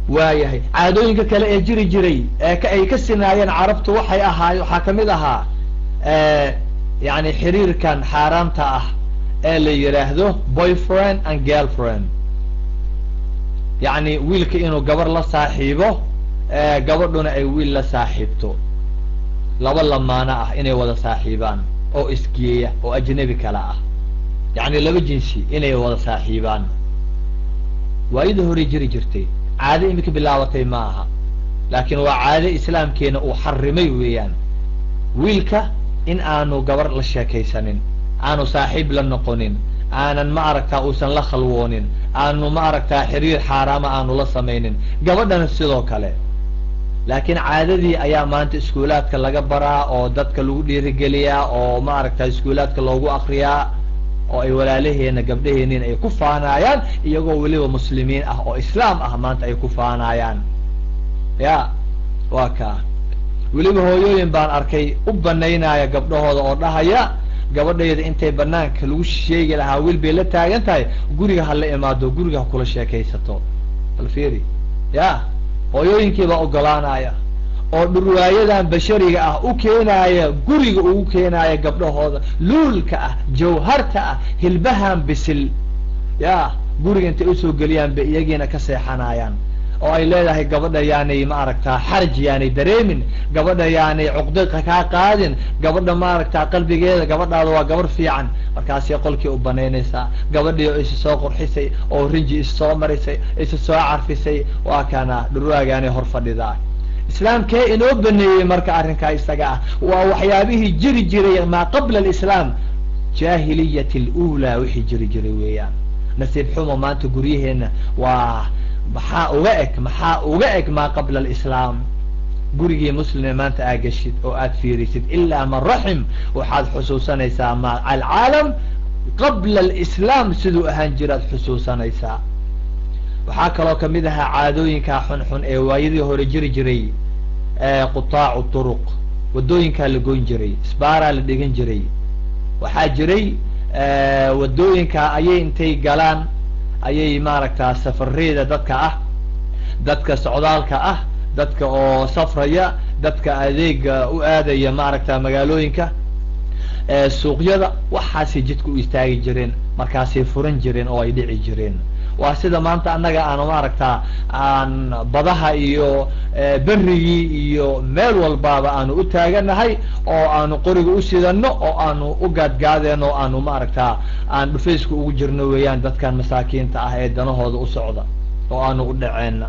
waayahay caadooyinka kale ee jiri jiray ay ka sinaayeen carabtu waxay ahaay waxaa kamid ahaa yani xiriirkan xaaraamta ah ee la yidhaahdo boyfriend and girlfriend, yani wiilka inuu gabar la saaxiibo gabadhuna ay wiil la saaxiibto, laba lamaano ah inay wada saaxiibaan oo isgeeya oo ajnabi kala ah, yani laba jinsi inay wada saaxiibaan. waayada hore jiri jirtay, caado imika bilaabatay ma aha, laakiin waa caado islaamkeena uu xarimay weeyaan. wiilka in aanu gabar la sheekaysanin, aanu saaxiib la noqonin, aanan ma aragtaa uusan la khalwoonin, aanu ma aragtaa xiriir xaaraama aanu la samaynin, gabadhana sidoo kale. laakiin caadadii ayaa maanta iskuulaadka laga baraa oo dadka lagu dhiirigeliyaa oo ma aragtaa iskuulaadka loogu akriyaa oo ay walaalaheena gabdhaheenin ay ku faanaayaan, iyagoo weliba muslimiin ah oo islaam ah maanta ay ku faanaayaan. ya waa kaa weliba hooyooyin baan arkay u banaynaya gabdhahooda oo dhahaya gabadhayda intay banaanka lagu sheegi lahaa wiil bay la taagan tahay, guriga ha la imaado, guriga ha kula sheekaysato. bal fiiri, ya hooyooyinkii baa ogolaanaya oo dhurwaayadan bashariga ah u keenaaya, guriga ugu keenaaya gabdhahooda luulka ah, jawharta ah, hilbahan bisil, ya guriga intay usoo geliyaan bay iyagiina ka seexanayaan oo ay leedahay gabadha yaanay ma aragtaa xaraj yaanay dareemin, gabadha yaanay cuqdada kaa qaadin, gabadha ma aragtaa qalbigeeda, gabadhaada waa gabar fiican. markaasay qolkii u banaynaysaa, gabadhii oo isa soo qurxisay oo rinji isa soo marisay, isa soo carfisay, waa kana dhurwaagaanay hor fadhidaa. islaamkee inoo baneeyey marka arrinkaa isaga ah? waa waxyaabihii jiri jiray maa qabla alislaam, jaahiliyati alula wixii jiri jiray weeyaan. nasiib xumo maanta guryaheena waa maxaa uga eg maa qabla alislaam. gurigii muslime maanta aa geshid oo aad fiirisid ilaa man raxim, waxaad xusuusanaysaa ma alcaalam qabla alislaam siduu ahaan jiraad xusuusanaysaa. waxaa kaloo kamid ahaa caadooyinkaa xunxun ee waayadii hore jiri jiray, qutaacu turuq, wadooyinkaa la goyn jiray, isbaaraa la dhigan jiray. waxaa jiray wadooyinkaa ayay intay galaan ayay maaragtaa safareeda dadka ah, dadka socdaalka ah, dadka oo safraya, dadka adeega u aadaya maaragtaa magaalooyinka, suuqyada, waxaasay jidka u istaagi jireen, markaasay furan jireen oo ay dhici jireen. waa sida maanta annaga aanu maaragtaa aan badaha iyo berigii iyo meel walbaaba aanu u taaganahay oo aanu qoriga u sidano oo aanu u gaadgaadeen oo aanu maaragtaa aan dhufayska ugu jirno weeyaan dadkan masaakiinta ah ee danahooda u socda oo aanu u dhaceenna.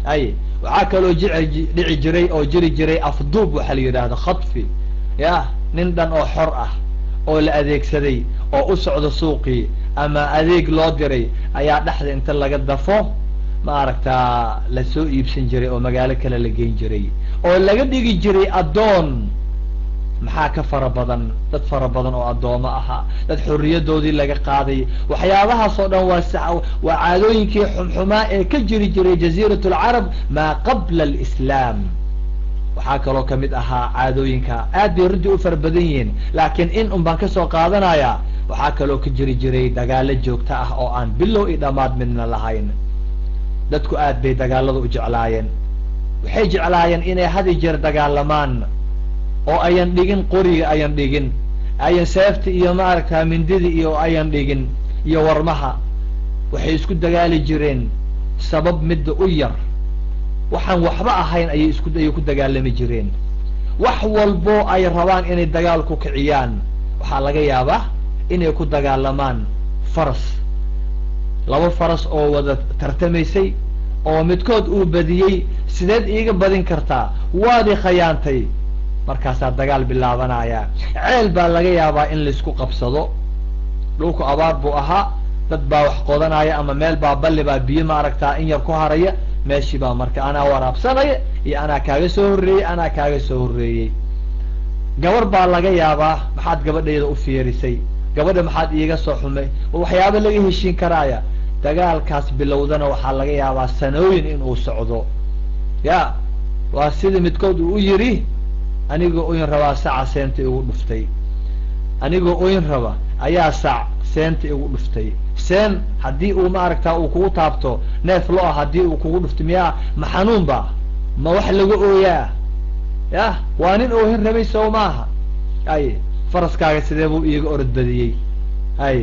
ay waxaa kaloo dhici jiray oo jiri jiray afduub, waxaa la yidhaahda khadfi, ya nin dhan oo xor ah oo la adeegsaday oo u socda suuqii ama adeeg loo diray ayaa dhexda inta laga dafo maaragtaa lasoo iibsan jiray oo magaalo kale la geyn jiray oo laga dhigi jiray addoon. maxaa ka fara badan dad fara badan oo addoomo ahaa, dad xorriyadoodii laga qaaday. waxyaabahaas oo dhan waa caadooyinkii xumxumaa ee ka jiri jiray jaziirat alcarab maa qabla alislaam. waxaa kaloo kamid ahaa caadooyinka aad bay runtii u fara badan yihiin, laakiin in un baan kasoo qaadanaya. waxaa kaloo ka jiri jiray dagaalo joogto ah oo aan bilow i dhammaad midna lahayn. dadku aad bay dagaalada u jeclaayeen, waxay jeclaayeen inay hadi jeer dagaalamaan oo ayan dhigin qoriga, ayan dhigin ayan seefta iyo maaragtaa mindida iyo ayan dhigin iyo warmaha. waxay isku dagaali jireen sabab midda u yar, waxaan waxba ahayn ayay ku dagaalami jireen. wax walbo ay rabaan inay dagaal ku kiciyaan, waxaa laga yaabaa inay ku dagaalamaan faras, laba faras oo wada tartamaysay oo midkood uu badiyey, sideed iiga badin kartaa, waadi khayaantay. markaasaa dagaal bilaabanaya. ceel baa laga yaabaa in laisku qabsado, dhulku abaar buu ahaa, dad baa wax qodanaya ama meel baa balli baa biyo maaragtaa in yar ku haraya, meeshii baa marka anaa waraabsanaya iyo anaa kaaga soo horreeyey, anaa kaaga soo horreeyey. gabar baa laga yaabaa, maxaad gabadhayda u fiirisay, gabadha maxaad iiga soo xumay, waxyaaba laga heshiin karaaya. dagaalkaas bilowdana waxaa laga yaabaa sanooyin inuu socdo. ya waa sida midkood uu u yidhi, anigoo oyn rabaa saca seenta igu dhuftay, anigoo oyn raba ayaa sac seenta igu dhuftay. seen haddii uu maaragtaa uu kugu taabto neef lo-a haddii uu kugu dhufto miyaa ma xanuun ba ma wax laga ooyaa yah waa nin oohin rabay sow maaha ay faraskaaga sidee buu iiga orod badiyey ay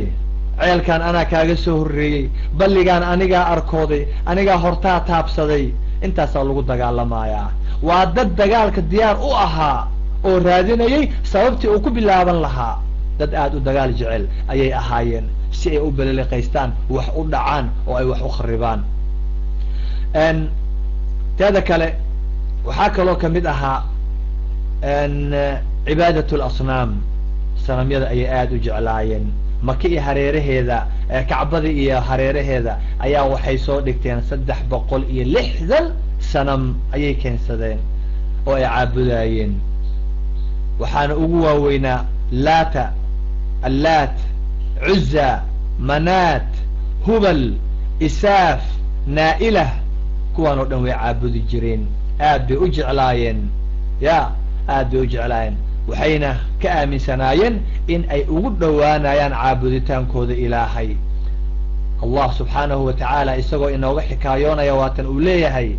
ceelkaan anaa kaaga soo horreeyey balligaan anigaa arkooday anigaa hortaa taabsaday intaasaa lagu dagaalamayaa waa dad dagaalka diyaar u ahaa oo raadinayay sababtii uu ku bilaaban lahaa dad aada u dagaal jecel ayay ahaayeen si ay u beleliqaystaan wax u dhacaan oo ay wax u kharibaan teeda kale waxaa kaloo kamid ahaa cibaadat lasnaam sanamyada ayay aada u jeclaayeen maka iyo hareeraheeda kacbada iyo hareeraheeda ayaa waxay soo dhigteen 360 sanam ayay keensadeen oo ay caabudayeen waxaana ugu waaweynaa laata allaat cuza manaat hubal isaaf naa'ilah kuwaan oo dhan way caabudi jireen aad bay u jeclaayeen ya aad bay u jeclaayeen waxayna ka aaminsanaayeen in ay ugu dhowaanayaan caabuditaankooda ilaahay allah subxaanahu wa tacaala isagoo inooga xikaayoonaya waatan uu leeyahay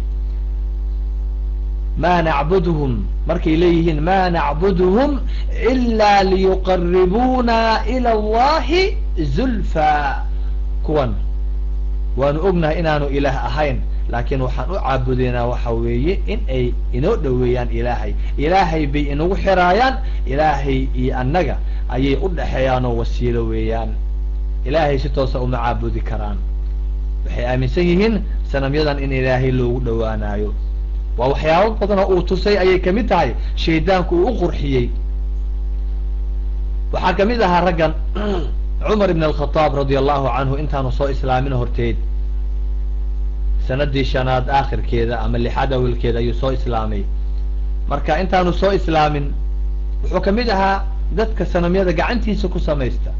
ma nacbuduhum markay leeyihiin ma nacbuduhum ilaa liyuqaribuna ila allahi zulfa kuwan waanu ognahay inaanu ilaah ahayn laakiin waxaan u caabudaynaa waxa weeye in ay inoo dhoweeyaan ilaahay ilaahay bay inagu xiraayaan ilaahay iyo annaga ayay u dhexeeyaan oo wasiilo weeyaan ilaahay si toosa uma caabudi karaan waxay aaminsan yihiin sanamyadan in ilaahay loogu dhowaanayo waa waxyaabo badan oo uu tusay ayay kamid tahay shaydaanku uu u qurxiyey waxaa kamid ahaa raggan cumar ibn alkhataab radia allahu canhu intaanu soo islaamin horteed sanadii shanaad aakhirkeeda ama lixaad awelkeeda ayuu soo islaamay marka intaanu soo islaamin wuxuu kamid ahaa dadka sanamyada gacantiisa ku samaysta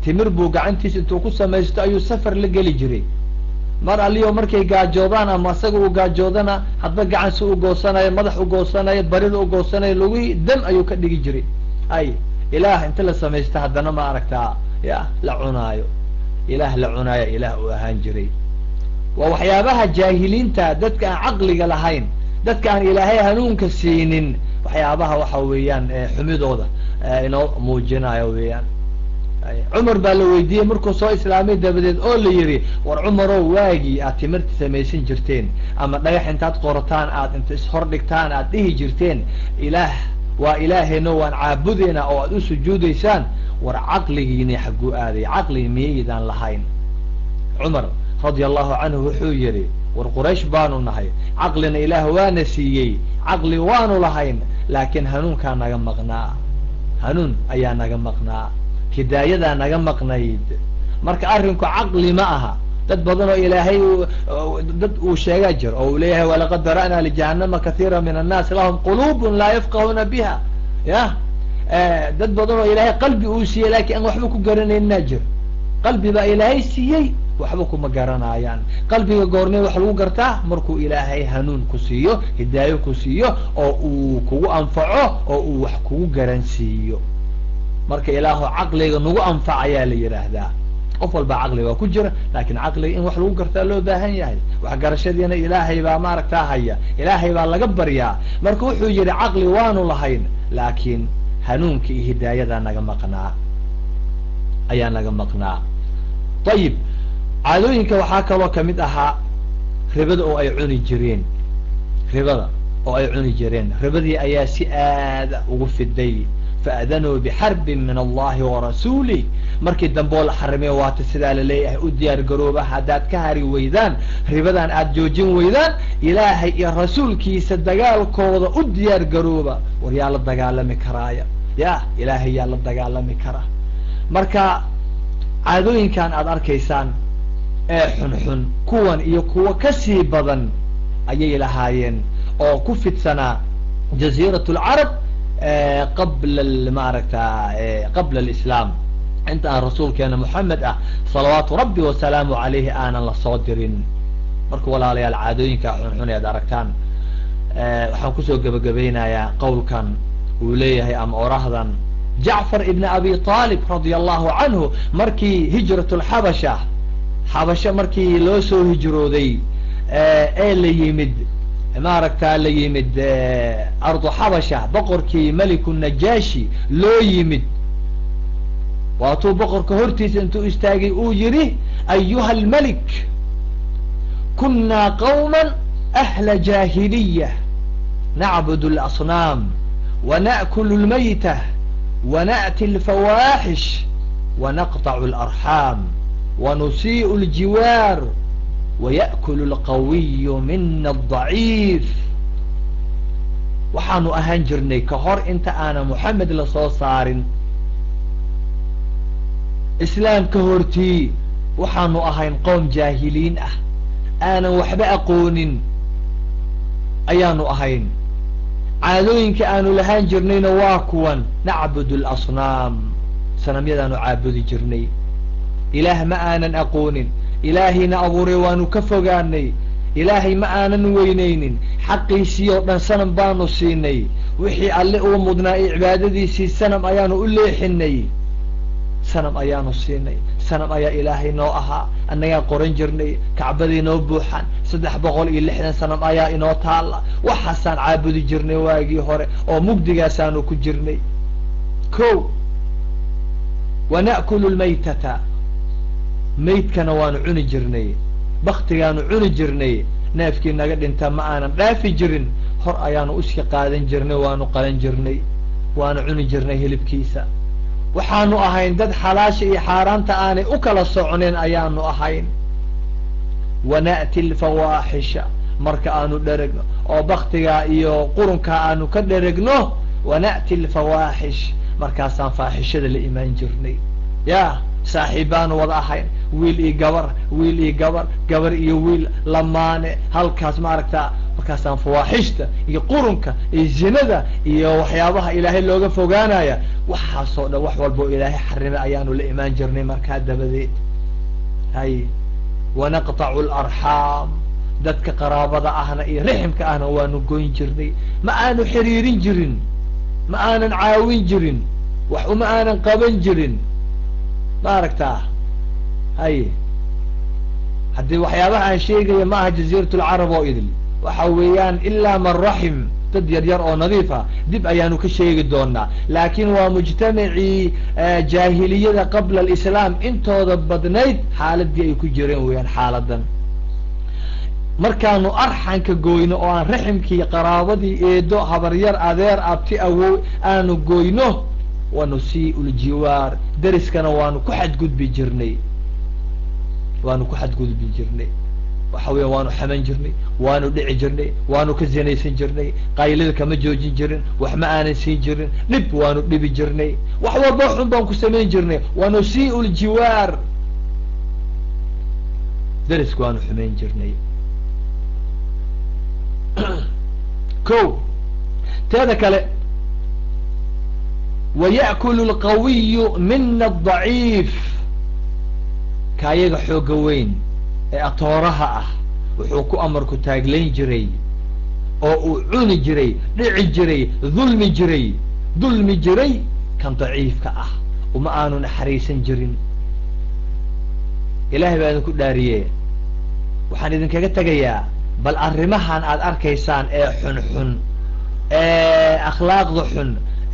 timir buu gacantiisa intuu ku samaysto ayuu safar la geli jiray mar aliyo markay gaajoodaan ama isaga uu gaajoodana hadba gacan si u goosanayo madax u goosanayo barida u goosanayo lugihii dam ayuu ka dhigi jiray ay ilaah inta la samaysta haddana ma aragtaa ya la cunaayo ilaah la cunaayo ilaah uu ahaan jiray waa waxyaabaha jaahiliinta dadka aan caqliga lahayn dadka aan ilaahay hanuunka siinin waxyaabaha waxa weeyaan xumidooda inoo muujinayo weeyaan cumar baa la weydiiyey markuu soo islaamay dabadeed oo la yidhi war cumarow waagii aad timirta samaysan jirteen ama dhagax intaad qorataan aad inta ishor dhigtaan aad dhihi jirteen ilaah waa ilaahayno waan caabudeynaa oo aad u sujuudaysaan war caqligiini xagguu aaday caqli miyaydaan lahayn cumar radia allahu canhu wuxuu yidhi war quraysh baanu nahay caqlina ilaah waana siiyey caqli waanu lahayn laakiin hanuunkaa naga maqnaa hanuun ayaa naga maqnaa hidaayadaa naga maqnayd marka arrinku caqli ma aha dad badan oo ilaahay dad uu sheegaa jir oo uu leeyahay walaqad dara'naa lijahannama kathiira min annaas lahum quluubun laa yafqahuna biha yah dad badan oo ilaahay qalbi uu siiyey laakiin aan waxba ku garanaynaa jir qalbi baa ilaahay siiyey waxba kuma garanayaan qalbiga goormee wax lagu gartaa markuu ilaahay hanuun ku siiyo hidaayo ku siiyo oo uu kugu anfaco oo uu wax kugu garansiiyo marka ilaahu caqliga nagu anfacayaa la yidhaahdaa qof walba caqli waa ku jira laakiin caqliga in wax lagu gartaa loo baahan yahay waxgarashadiina ilaahay baa maaragtaa haya ilaahay baa laga baryaa marka wuxuu yidhi caqli waanu lahayn laakiin hanuunka iyo hidaayadaa naga maqnaa ayaa naga maqnaa ayib caadooyinka waxaa kaloo kamid ahaa ribada oo ay cuni jireen ribada oo ay cuni jireen ribadii ayaa si aada ugu fiday faadanuu bixarbin min allahi warasuulih markii dambe oo la xarimeyo waata sidaa laleeyahay u diyaar garooba haddaad ka hari weydaan ribadan aada joojin weydaan ilaahay iyo rasuulkiisa dagaalkooda u diyaar garooba war yaa la dagaalami karaaya ya ilaahay yaa la dagaalami karaa marka caadooyinkan aada arkaysaan ee xunxun kuwan iyo kuwa kasii badan ayay lahaayeen oo ku fidsanaa jaziirat lcarab qabla maaragta qabla alislaam inta aan rasuulkeena moxamed ah salawaatu rabbi wasalaamu calayhi aanan la soo dirin marka walaalayaal caadooyinka xunxun ead aragtaan waxaan kusoo gebagabeynayaa qowlkan uu leeyahay ama orahdan jacfar ibn abi طaalib radia allahu canhu markii hijrat lxabasha xabasho markii loo soo hijrooday ee la yimid maaragtaa la yimid ardu xabasha boqorkii meliku najaashi loo yimid waatuu boqorka hortiisa intuu istaagay uu yidhi ayuha almelik kunaa qawma ahla jaahiliya nacbud اlasnaam ونأكل الميتة ونأتي الفواحش ونقطع الأرحام ونسيء الجوار ويأكل القوي منا الضعيف waxaanu ahaan jirnay ka hor inta aana moxamed la soo saarin islaamka hortii waxaanu ahayn qoom jaahiliin ah aanan waxba aqoonin ayaanu ahayn caadooyinka aanu lahaan jirnayna waa kuwan nacbudu اlasnaam sanamyadaanu caabudi jirnay ilaah ma aanan aqoonin ilaahayna abuuray waanu ka fogaanay ilaahay ma aanan weynaynin xaqiisii oo dhan sanam baanu siinay wixii alle uu mudnaa ee cibaadadiisii sanam ayaanu u leexinay sanam ayaanu siinay sanam ayaa ilaahay noo ahaa annagaa qoran jirnay kacbadii noo buuxan 360 sanam ayaa inoo taalla waxaasaan caabudi jirnay waagii hore oo mugdigaasaanu ku jirnay ko wana'kulu lmaytata maydkana waanu cuni jirnay baktigaanu cuni jirnay neefkii naga dhinta ma aanan dhaafi jirin hor ayaanu uska qaadan jirnay waanu qalan jirnay waanu cuni jirnay hilibkiisa waxaanu ahayn dad xalaasha iyo xaaraanta aanay u kala socneen ayaanu ahayn wana'ti alfawaaxisha marka aanu dheregno oo baktigaa iyo qurunkaa aanu ka dheregno wana'ti alfawaaxish markaasaan faaxishada la imaan jirnay ya saaxiibaanu wada ahayn wiil iyo gabar wiil iyo gabar gabar iyo wiil lamaane halkaas maaragtaa markaasaan fawaaxishta iyo qurunka iyo zinada iyo waxyaabaha ilaahay looga fogaanaya waxaasoo dhan wax walboo ilaahay xarimay ayaanu la imaan jirnay markaa dabadeed hay wanaqtacu alarxaam dadka qaraabada ahna iyo riximka ahna waanu goyn jirnay ma aanu xiriirin jirin ma aanan caawin jirin wax uma aanan qaban jirin maaragtaa hay haddii waxyaabaha aan sheegaya ma aha jaziirat lcarab oo idil waxa weeyaan ilaa man raxim dad yar yar oo nadiifa dib ayaanu ka sheegi doonaa laakiin waa mujtamacii jaahiliyada qabla alislaam intooda badnayd xaaladii ay ku jireen weeyaan xaaladan markaanu arxanka goyno oo aan raximkii qaraabadii eedo habaryar adeer abti awow aanu goyno wanusii'u ljiwaar deriskana waanu ku xadgudbi jirnay waxa weya waanu xaman jirnay waanu dhici jirnay waanu ka zinaysan jirnay qaylada kama joojin jirin wax ma aanan siin jirin dhib waanu dhibi jirnay wax walba xun baan ku samayn jirnay wanusii'u ljiwaar deriska waanu xumayn jirnay ko teeda kale waya'kulu alqawiyu mina adaciif kaayaga xooga weyn ee atooraha ah wuxuu ku amarku taaglayn jiray oo uu cuni jiray dhici jiray dulmi jiray kan daciifka ah uma aanu naxariisan jirin ilaahay baa idinku dhaariye waxaan idinkaga tegayaa bal arrimahan aad arkaysaan ee xunxun ee akhlaaqda xun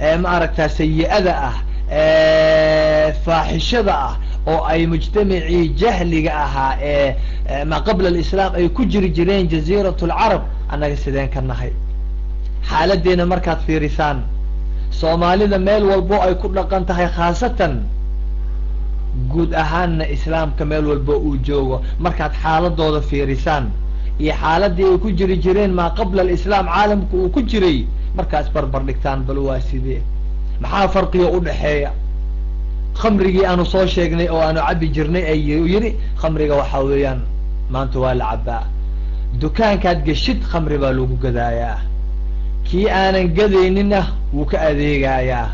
ee maaragtaa sayi-ada ah ee faaxishada ah oo ay mujtamacii jahliga ahaa ee ma qabla alislaam ay ku jiri jireen jaziirat lcarab annaga sideen ka nahay xaaladeena markaad fiirisaan soomaalida meel walbo ay ku dhaqan tahay khaasatan guud ahaanna islaamka meel walbo uu joogo markaad xaaladooda fiirisaan iyo xaaladii ay ku jiri jireen maa qabla alislaam caalamka uu ku jiray markaa isbarbar dhigtaan bal waa sidee maxaa farqiga u dhaxeeya khamrigii aanu soo sheegnay oo aanu cabbi jirnay ayuu yidhi khamriga waxaa weeyaan maanta waa la cabbaa dukaankaad geshid khamri baa lagu gadaayaa kii aanan gadayninna wuu ka adeegayaa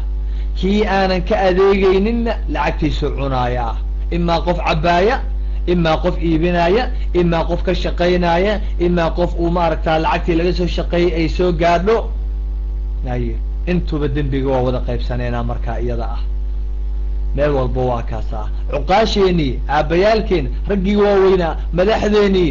kii aanan ka adeegayninna lacagtiisuu cunaayaa imaa qof cabbaaya imaa qof iibinaaya imaa qof ka shaqaynaaya imaa qof uu maaragtaa lacagtii laga soo shaqeeyay ay soo gaadho ay intuba dembiga waa wada qaybsanaynaa markaa iyada ah meel walba waa kaasa cuqaasheenii aabbayaalkeen raggii waaweynaa madaxdeenii